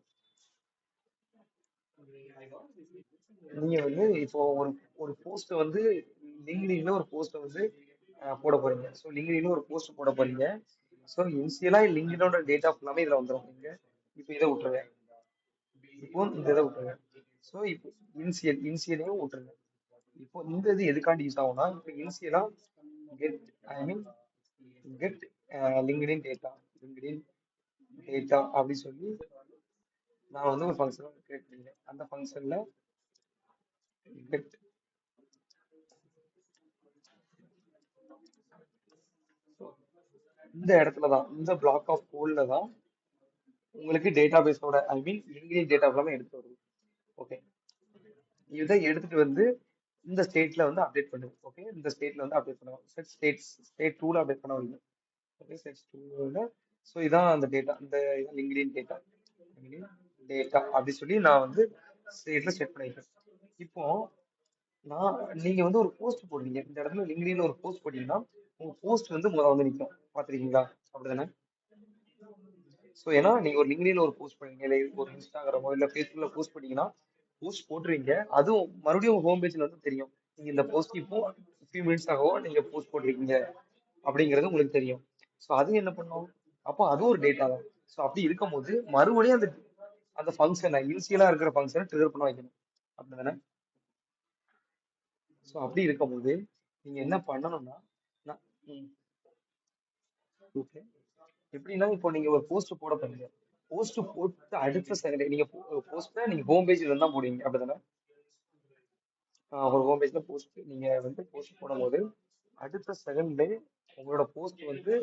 நீங்க வந்து இப்போ ஒரு ஒரு போஸ்ட் வந்து லிங்க்டின்ல ஒரு போஸ்ட் வந்து போட போறீங்க. ஸோ லிங்க்டின்ல ஒரு போஸ்ட் போட போறீங்க. ஸோ இனிஷியலா லிங்க்டினோட டேட்டா ஃபுல்லாமே இதுல வந்துடும். நீங்க இப்போ இதை விட்டுருங்க, இப்போ இந்த இதை விட்டுருங்க. ஸோ இப்போ இனிஷியலையும் விட்டுருங்க. இப்போ இந்த இது எதுக்காண்டி யூஸ் ஆகும்னா, இப்போ இனிஷியலா get I mean get LinkedIn data அப்படி சொல்லி நான் வந்து ஒரு ஃபங்க்ஷன் கிரியேட் பண்ணிட்டேன். அந்த ஃபங்க்ஷன்ல get. So, இந்த இடத்துல தான் இந்த பிளாக் ஆஃப் கோட்ல தான் உங்களுக்கு டேட்டாபேஸோட ஐ மீன் லிங்க்டின் டேட்டா எல்லாமே எடுத்து வருது. ஓகே, இதை எடுத்துட்டு வந்து இந்த ஸ்டேட்ல வந்து அப்டேட் பண்ணுது. ஓகே, இந்த ஸ்டேட்ல வந்து அப்டேட் பண்ணுவோம். ஸ்டேட் டூல அப்டேட் பண்ண வைங்க. ஓகே, ஸ்டேட் டூல. ஸோ இதான் அந்த டேட்டா, இந்த லிங்க்டின் டேட்டா. லிங்க்டின் டேட்டா அப்படி சொல்லி நான் வந்து ஸ்டேட்ல செட் பண்ணிருக்கேன். இப்போ நான் நீங்க வந்து ஒரு போஸ்ட் போடுவீங்க இந்த இடத்துல, லிங்க்டின்ல ஒரு போஸ்ட் போட்டீங்கன்னா உங்க போஸ்ட் வந்து முதல்ல வந்து நிற்கும். பாத்திருக்கீங்களா? அப்படிதானே? ஸோ ஏன்னா நீங்க ஒரு லிங்க்டின்ல ஒரு போஸ்ட் பண்ணுவீங்க, இல்லை ஒரு இன்ஸ்டாகிராமோ இல்லை ஃபேஸ்புக்ல போஸ்ட் பண்ணீங்கன்னா போஸ்ட் போட்டுருவீங்க. அதுவும் மறுபடியும் உங்க ஹோம் பேஜ்ல வந்து தெரியும் நீங்க இந்த போஸ்ட் இப்போ ஃபியூ மினிட்ஸ் ஆகவோ நீங்க போஸ்ட் போட்டிருக்கீங்க அப்படிங்கிறது உங்களுக்கு தெரியும். ஸோ அது என்ன பண்ணும்? அப்போ அதுவும் ஒரு டேட்டா தான். ஸோ அப்படி இருக்கும்போது மறுபடியும் அந்த அந்த ஃபங்க்ஷனை இனிஷியலா இருக்கிற ஃபங்க்ஷனை ட்ரிகர் பண்ண வைக்கணும். அப்படிதானே? ஸோ அப்படி இருக்கும்போது நீங்க என்ன பண்ணணும்னா ஓகே, எப்படின்னா இப்போ நீங்க ஒரு போஸ்ட் போட போறீங்க. போஸ்ட் போட்டு அடுத்த செகண்ட் நீங்க போஸ்ட் நீங்க ஹோம் பேஜ்ல இருந்தா போடுவீங்க. அப்படிதானே? ஒரு ஹோம் பேஜ்ல போஸ்ட் நீங்க வந்து போஸ்ட் போடும்போது அடுத்த செகண்ட்ல உங்களோட போஸ்ட் வந்து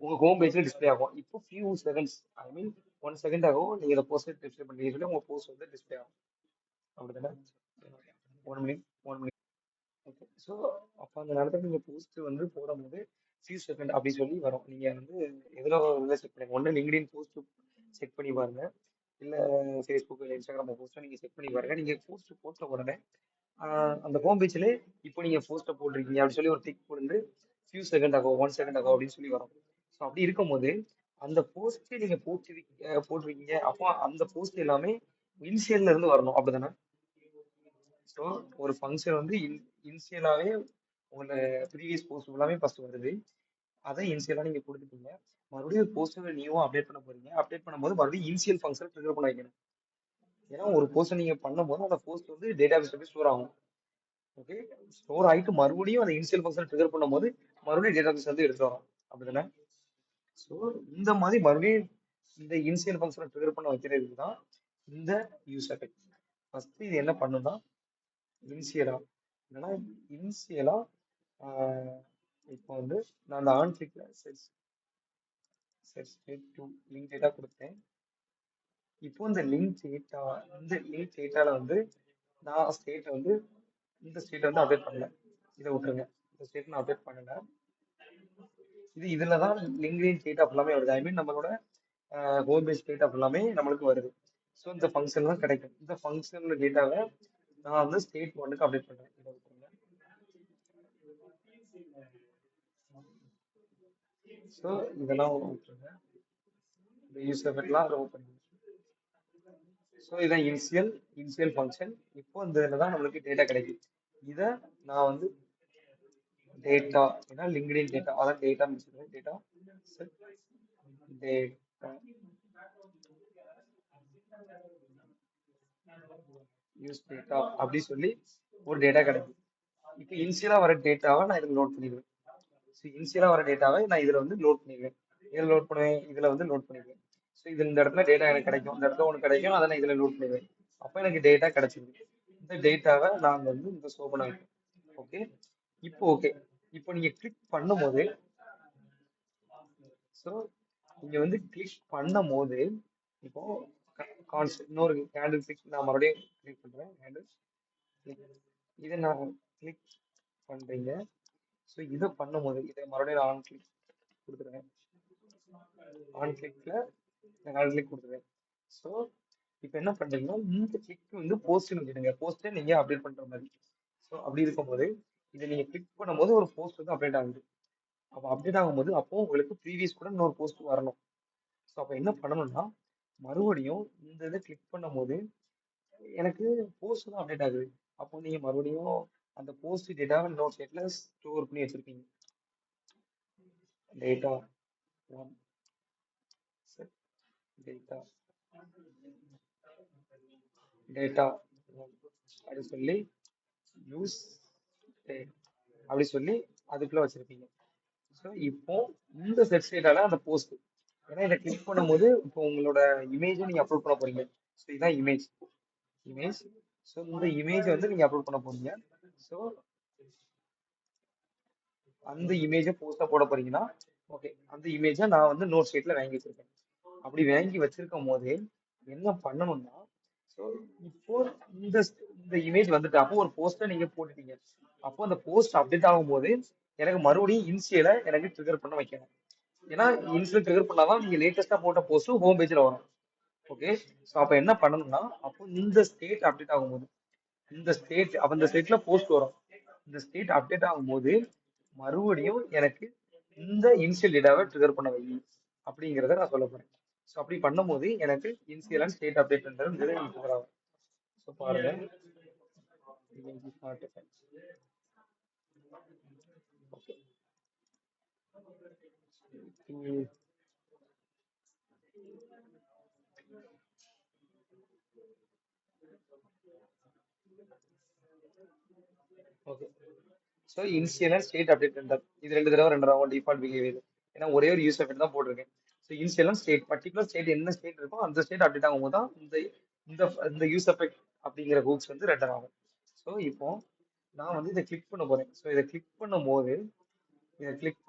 உங்க ஹோம் பேஜ்ல டிஸ்ப்ளே ஆகும். இப்போ ஃபியூ செகண்ட்ஸ் ஐ மீன் 1 செகண்ட் ஆகும் நீங்க இந்த போஸ்ட் டிஸ்ப்ளே பண்றீங்க சொல்லி உங்க போஸ்ட் வந்து டிஸ்ப்ளே ஆகும். அப்படிதானே? 1 மினிட். ஓகே, ஸோ அப்போ அந்த நேரத்தில் நீங்கள் போஸ்ட் வந்து போடும்போது ஃபியூ செகண்ட் அப்படி சொல்லி வரும். நீங்கள் வந்து எதில் இதில் செட் பண்ணுங்க. ஒன்று லிங்க்டின் போஸ்ட் செட் பண்ணி பாருங்க, இல்லை ஃபேஸ்புக் இல்லை இன்ஸ்டாகிராம் போஸ்ட்டை நீங்கள் செட் பண்ணி பாருங்க. நீங்கள் போஸ்ட் போட்ட உடனே அந்த ஹோம் பேஜ்ல இப்போ நீங்கள் போஸ்ட்டை போட்டிருக்கீங்க அப்படி சொல்லி ஒரு டிக் போட்டு ஃபியூ செகண்ட் ஆகும் 1 செகண்ட் ஆகும் அப்படின்னு சொல்லி வரும். ஸோ அப்படி இருக்கும்போது அந்த போஸ்ட் நீங்க போட்டிருக்கீங்க அப்போ அந்த போஸ்ட் எல்லாமே இனிஷியல்ல இருந்து வரணும். அப்படிதானே? ஸோ ஒரு ஃபங்க்ஷன் வந்து இனிஷியலாவே உங்களோட ப்ரீவியஸ் போஸ்ட் எல்லாமே ஃபர்ஸ்ட் வருது. அதை இனிஷியலா நீங்க கொடுத்துட்டீங்க. மறுபடியும் போஸ்ட் நியூவா அப்டேட் பண்ண போறீங்க. அப்டேட் பண்ணும்போது மறுபடியும் இனிஷியல் ஃபங்க்ஷன் ட்ரிகர் பண்ண வைக்கணும். ஏன்னா ஒரு போஸ்ட் நீங்க பண்ணும்போது அந்த போஸ்ட் வந்து டேட்டாபேஸ்ல போய் ஸ்டோர் ஆகும். ஓகே, ஸ்டோர் ஆயிட்டு மறுபடியும் அந்த இனிஷியல் ஃபங்க்ஷன் ட்ரிகர் பண்ணும்போது மறுபடியும் டேட்டாபேஸ் வந்து எடுத்து வரும். அப்படிதானே? ஸோ இந்த மாதிரி மறுபடியும் இந்த இனிஷியல் ஃபங்க்ஷனை ட்ரிகர் பண்ண வைக்கிறதுக்கு தான் இந்த யூஸ் எஃபெக்ட். ஃபர்ஸ்ட் இது என்ன பண்ணுன்னா இனிஷியலா இல்லைன்னா இனிஷியலா இப்போ வந்து நான் அந்த ஆன் கிளிக்ல ஸ்டேட் டூ லிங்க் டேட்டா கொடுத்தேன். இப்போ இந்த லிங்க் டேட்டால வந்து நான் ஸ்டேட்டை வந்து இந்த ஸ்டேட்டை வந்து அப்டேட் பண்ணல. இதை விட்டுருங்க, இந்த ஸ்டேட் நான் அப்டேட் பண்ணல. இதுல தான் லிங்க்டின் டேட்டா ஃபுல்லாமே வருது. ஐ மீன் நம்மளோட ஹோம் பேஜ் டேட்டா ஃபுல்லாமே நம்மளுக்கு வருது. ஸோ இந்த ஃபங்க்ஷன் தான் கிடைக்கும். இந்த ஃபங்க்ஷன் டேட்டாவை நான் வந்து ஸ்டேட் ஒன்னுக்கு அப்டேட் பண்றேன். இதை விட்டுருங்க. ஸோ இதெல்லாம் விட்டுருங்க, இந்த யூஸ் எஃபெக்ட்லாம் ரிமூவ் பண்ணுங்க. ஸோ இதான் இனிஷியல் ஃபங்க்ஷன். இப்போ இந்த இதில் தான் நம்மளுக்கு டேட்டா கிடைக்கும். இதை நான் வந்து டேட்டா ஏன்னா லிங்க்டின் டேட்டா அதான் data data data use data அப்படி சொல்லி ஒரு டேட்டா கிடைக்கும். இப்போ இனிஷியலா வர டேட்டாவை நான் இதில் லோட் பண்ணிடுவேன். ஸோ இனிஷியலா வர டேட்டாவை நான் இதில் வந்து லோட் பண்ணிடுவேன். இதில் லோட் பண்ணுவேன், இதில் வந்து லோட் பண்ணிடுவேன். ஸோ இது இந்த இடத்துல டேட்டா எனக்கு கிடைக்கும், இந்த இடத்துல ஒன்று கிடைக்கும், அதை நான் இதில் லோட் பண்ணிடுவேன். அப்போ எனக்கு டேட்டா கிடைச்சிருக்கு. இந்த டேட்டாவை நான் வந்து இந்த ஷோ பண்ண வைப்பேன். ஓகே, இப்போ ஓகே, இப்போ நீங்க கிளிக் பண்ணும்போது ஸோ நீங்க வந்து கிளிக் பண்ணும் போது இப்போ இன்னொரு ஹேண்டில் கிளிக் நான் மறுபடியும் கிளிக் பண்றேன். ஹேண்டில் கிளிக் இதை நான் கிளிக் பண்றீங்க. ஸோ இதை பண்ணும்போது இதை மறுபடியும் நான் ஆன் கிளிக் கொடுத்துருவேன். ஆன் கிளிக்ல நான் ஆன் கிளிக் கொடுத்துருவேன். ஸோ இப்போ என்ன பண்றீங்கன்னா இந்த கிளிக் வந்து போஸ்ட்னு வச்சுடுங்க. போஸ்ட்டை நீங்க அப்டேட் பண்ற மாதிரி. ஸோ அப்படி இருக்கும்போது இதை நீங்க கிளிக் பண்ணும்போது ஒரு போஸ்ட் வந்து அப்டேட் ஆகுது. அப்போ அப்டேட் ஆகும்போது அப்போ உங்களுக்கு ப்ரீவியஸ் கூட இன்னொரு போஸ்ட் வரணும். ஸோ அப்போ என்ன பண்ணணும்னா மறுபடியும் இந்த இதை கிளிக் பண்ணும்போது எனக்கு போஸ்ட் தான் அப்டேட் ஆகுது. அப்போ நீங்க மறுபடியும் அந்த போஸ்ட் டேட்டாவை இன்னொரு செட்ல ஸ்டோர் பண்ணி வச்சிருப்பீங்க. Data one set data data அப்படி சொல்லி யூஸ் அப்படி சொல்லி அதுக்குள்ள வச்சிருப்பீங்க. ஸோ இப்போ இந்த செட் டேட்டால அந்த போஸ்ட் ஏன்னா இதை கிளிக் பண்ணும்போது இப்போ உங்களோட இமேஜை நீங்க அப்லோட் பண்ண போறீங்க. ஸோ இதான் இமேஜ். ஸோ இந்த இமேஜ் வந்து நீங்க அப்லோட் பண்ண போறீங்க. ஸோ அந்த இமேஜை போஸ்டா போட போறீங்கன்னா ஓகே, அந்த இமேஜை நான் வந்து நோட் ஸ்டேட்ல வாங்கி வச்சிருக்கேன். அப்படி வாங்கி வச்சிருக்கும் போது என்ன பண்ணணும்னா, ஸோ இப்போ இந்த இந்த இமேஜ் வந்துட்டு அப்போ ஒரு போஸ்ட்டை நீங்க போட்டுட்டீங்க. அப்போ அந்த போஸ்ட் அப்டேட் ஆகும்போது எனக்கு மறுபடியும் இன்சியலை எனக்கு ட்ரிகர் பண்ண வைக்கணும். ஏன்னா இன்சியல் ட்ரிகர் பண்ணாதான் நீங்க லேட்டஸ்டா போட்ட போஸ்ட் ஹோம் பேஜ்ல வரும். ஓகே, ஸோ அப்போ என்ன பண்ணணும்னா, அப்போ இந்த ஸ்டேட் அப்டேட் ஆகும்போது இந்த ஸ்டேட் அப்ப இந்த ஸ்டேட்ல போஸ்ட் வரும். இந்த ஸ்டேட் அப்டேட் ஆகும்போது மறுபடியும் எனக்கு இந்த இனிஷியல் டேட்டாவை ட்ரிகர் பண்ண வை அப்படிங்கிறத நான் சொல்ல போறேன். ஸோ அப்படி பண்ணும்போது எனக்கு இனிஷியல் அண்ட் ஸ்டேட் அப்டேட்ன்றது ட்ரிகர் ஆகும். ஸோ பாருங்க, okay, okay. So initial and state update இது 2 தடவை ஆகும் டிஃபால்ட் பிஹேவியர். ஏன்னா ஒரே ஒரு யூஸ் எஃபெக்ட் தான் போட்டிருக்கேன். So initial and state particular state என்ன ஸ்டேட் இருக்கோ அந்த ஸ்டேட் அப்டேட் ஆகும்போது தான் இந்த இந்த இந்த யூஸ் எஃபெக்ட் அப்படிங்கிற ஹூக்ஸ் வந்து ரெண்டர் ஆகும். ஸோ இப்போ நான் வந்து இதை கிளிக் பண்ண போறேன். ஸோ இதை கிளிக்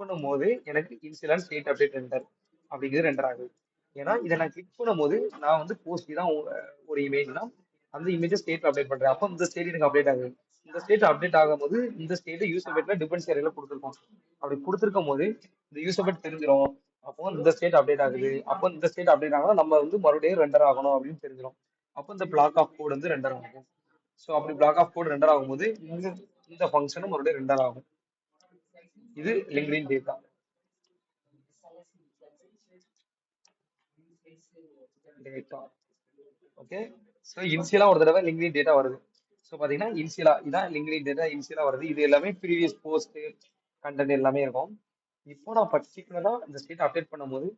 பண்ணும்போது எனக்கு initial and state update render அப்படிங்கிறது ரெண்டர் ஆகுது. ஏன்னா இதை நான் கிளிக் பண்ணும்போது நான் வந்து போஸ்ட் தான் ஒரு இமேஜ்னா அந்த இமேஜை ஸ்டேட் அப்டேட் பண்றேன். அப்போ இந்த ஸ்டேட் எனக்கு அப்டேட் ஆகுது. இந்த ஸ்டேட் அப்டேட் ஆகும்போது இந்த ஸ்டேட் யூசர் பேட்ல டிபெண்ட்ஸ் ஏரியால கொடுத்துருக்கோம். அப்படி கொடுத்துருக்கும் போது இந்த யூசர் பேட் தெரிஞ்சிடும். அப்போ இந்த ஸ்டேட் அப்டேட் ஆகுது. அப்போ இந்த ஸ்டேட் அப்டேட் ஆகணும், நம்ம வந்து மறுபடியும் ரெண்டர் ஆகணும் அப்படின்னு தெரிஞ்சிடும். அப்போ இந்த பிளாக் ஆஃப் கோட் வந்து ரெண்டர் ஆகும். ஸோ அப்படி பிளாக் ஆஃப் கோட் ரெண்டர் ஆகும்போது இந்த ஃபங்க்ஷனும் மறுபடியும் ரெண்டர் ஆகும். இது LinkedIn data. Data okay. So இனிஷியலா ஒரு தடவை லிங்க்டின் டேட்டா வருது. ஸோ பாத்தீங்கன்னா இனிஷியலா இதான் லிங்க்டின் டேட்டா இனிஷியலா வருது. இது எல்லாமே ப்ரீவியஸ் போஸ்ட் கண்டென்ட் எல்லாமே இருக்கும். இப்போ நான் பர்டிகுலரா இந்த ஸ்டேட் அப்டேட் பண்ணும்போது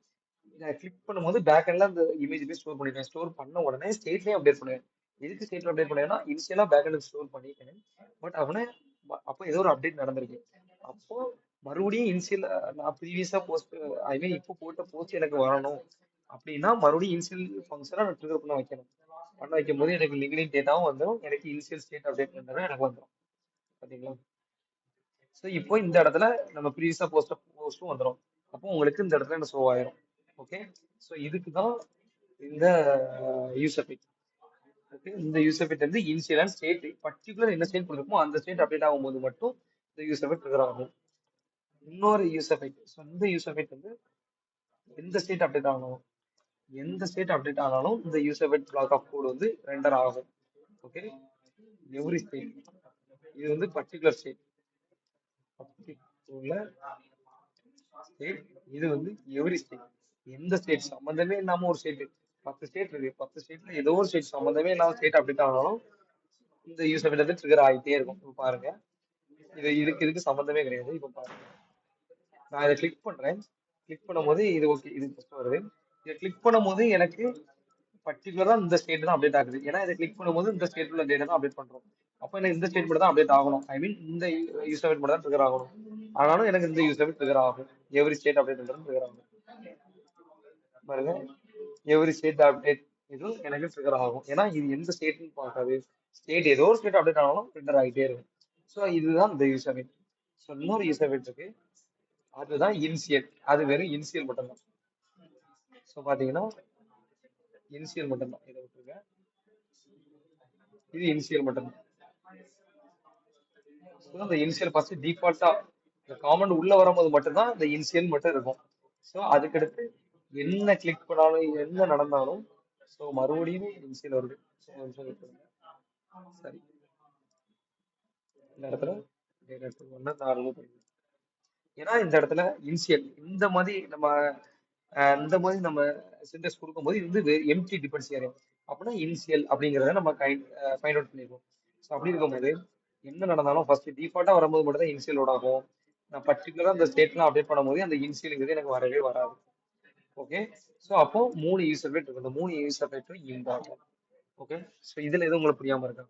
கிளிக் பண்ணும்போது பேக் எண்ட்ல அந்த இமேஜ் போய் ஸ்டோர் பண்ணிடுவேன். ஸ்டோர் பண்ண உடனே ஸ்டேட்லயே அப்டேட் பண்ணுவேன். எதுக்கு ஸ்டேட்ல அப்டேட் பண்ணுவேன்னா இனிஷியலா பேக் எண்ட்ல ஸ்டோர் பண்ணிட்டேன். பட் அவனே அப்போ ஏதோ ஒரு அப்டேட் நடந்திருக்கு. அப்போ மறுபடியும் இனிஷியல் நான் ப்ரீவியஸா போஸ்ட் ஐ மீன் இப்போ போட்ட போஸ்ட் எனக்கு வரணும் அப்படின்னா மறுபடியும் இனிஷியல் ஃபங்க்ஷனை நான் ட்ரிகர் பண்ண வைக்கும் போது எனக்கு லிங்க்டின் டேட்டாவும் வந்துடும், எனக்கு இனிஷியல் ஸ்டேட் அப்டேட் எனக்கு வந்துடும். பாத்தீங்களா? ஸோ இப்போ இந்த இடத்துல நம்ம ப்ரீவியஸா போஸ்ட்டும் வந்துடும். அப்போ உங்களுக்கு இந்த இடத்துல என்ன ஷோ ஆயிரும். ஓகே, ஸோ இதுக்கு தான் இந்த யூஸ் எஃபெக்ட். ஓகே, இந்த யூஸ் எஃபெக்ட் வந்து இனிஷியல் அண்ட் ஸ்டேட் பர்டிகுலர் என்ன ஸ்டேட் கொடுக்குமோ அந்த ஸ்டேட் அப்டேட் ஆகும்போது மட்டும் இந்த யூஸ் எஃபெக்ட் ட்ரிகர் ஆகும். இன்னொரு யூஸ் எஃபெக்ட், ஸோ இந்த யூஸ் எஃபெக்ட் வந்து எந்த ஸ்டேட் அப்டேட் ஆகணும், எந்த ஸ்டேட் அப்டேட் ஆனாலும் இந்த use effect block of code வந்து ரெண்டர் ஆகும். ஓகே, எவ்ரி ஸ்டேட், இது வந்து பர்டிகுலர் ஸ்டேட், பர்டிகுலர் ஸ்டேட், இது வந்து எவ்ரி ஸ்டேட். எந்த ஸ்டேட் சம்மந்தமே இல்லாம ஒரு ஸ்டேட் 10 ஸ்டேட் இருக்கு, 10 ஸ்டேட்ல ஏதோ ஒரு ஸ்டேட் சம்மந்தமே இல்லாம ஸ்டேட் அப்டேட் ஆனாலும் இந்த யூஸ் எஃபெக்ட் வந்து ட்ரிகர் ஆகிட்டே இருக்கும். இப்போ பாருங்க, இதுக்கு சம்மந்தமே கிடையாது. இப்போ பாருங்க, நான் இதை கிளிக் பண்றேன். கிளிக் பண்ணும்போது இது ஓகே, இது ஃபர்ஸ்ட் வருது. இதை கிளிக் பண்ணும்போது எனக்கு பர்டிகுலரா இந்த ஸ்டேட் தான் அப்டேட் ஆகுது. ஏன்னா இதை கிளிக் பண்ணும்போது இந்த ஸ்டேட் உள்ள டேட்டா தான் அப்டேட் பண்றோம். அப்போ எனக்கு இந்த ஸ்டேட் மட்டும் தான் அப்டேட் ஆகணும். ஐ மீன் இந்த யூஸ் எஃபெக்ட் மட்டும் தான் ட்ரிகர் ஆகணும். ஆனாலும் எனக்கு இந்த யூஸ் எஃபெக்ட் ட்ரிகர் ஆகும். எவ்ரி ஸ்டேட் அப்டேட் ட்ரிகர் ஆகும். பாருங்க, எவ்ரி ஸ்டேட் அப்டேட் இதுவும் எனக்கு ட்ரிகர் ஆகும். ஏன்னா இது எந்த ஸ்டேட்னு பார்க்காது. ஸ்டேட் ஏதோ ஒரு ஸ்டேட் அப்டேட் ஆனாலும் ட்ரிகர் ஆகிட்டே இருக்கும். ஸோ இதுதான் இந்த யூஸ் எஃபெக்ட். ஸோ இன்னொரு யூஸ் எஃபெக்ட் இருக்கு, அதுதான் இனிஷியல். அது வெறும் இனிஷியல் மட்டும்தான். ஸோ பாத்தீங்கன்னா இனிஷியல் மட்டும்தான். இதை விட்டுருங்க, இது இனிஷியல் மட்டும்தான். ஸோ அந்த இனிஷியல் ஃபர்ஸ்ட் டிஃபால்ட்டா இந்த காமெண்ட் உள்ள வரும்போது மட்டும்தான் இந்த இனிஷியல் மட்டும் இருக்கும். ஸோ அதுக்கடுத்து என்ன கிளிக் பண்ணாலும் என்ன நடந்தாலும் ஸோ மறுபடியும் இனிஷியல் வருது. So, ஒரு நிமிஷம் wait பண்ணுங்க. சரி, இந்த இடத்துல நான் remove பண்ணிடுறேன். ஏன்னா இந்த இடத்துல இனிஷியல் இந்த மாதிரி நம்ம சின்டெக்ஸ் கொடுக்கும்போது இது வந்து எம்டி டிபெண்ட்ஸ் ஏரியா. அப்படின்னா இனிஷியல் அப்படிங்கிறத நம்ம ஃபைண்ட் அவுட் பண்ணிடுவோம். ஸோ அப்படி இருக்கும்போது என்ன நடந்தாலும் ஃபர்ஸ்ட் டிஃபால்ட்டா வரும்போது மட்டும் தான் இனிஷியல் லோட் ஆகும். நான் பர்டிகுலரா அந்த ஸ்டேட்லாம் அப்டேட் பண்ணும்போது அந்த இனிஷியலுங்கிறது எனக்கு வரவே வராது. ஓகே, ஸோ அப்போ 3 யூசர் பேட் இருக்கு. அந்த 3 யூசர் பேட்டும் இம்பார்ட்டன்ட். ஓகே, ஸோ இதுல எதுவும் உங்களுக்கு புரியாம இருக்கா?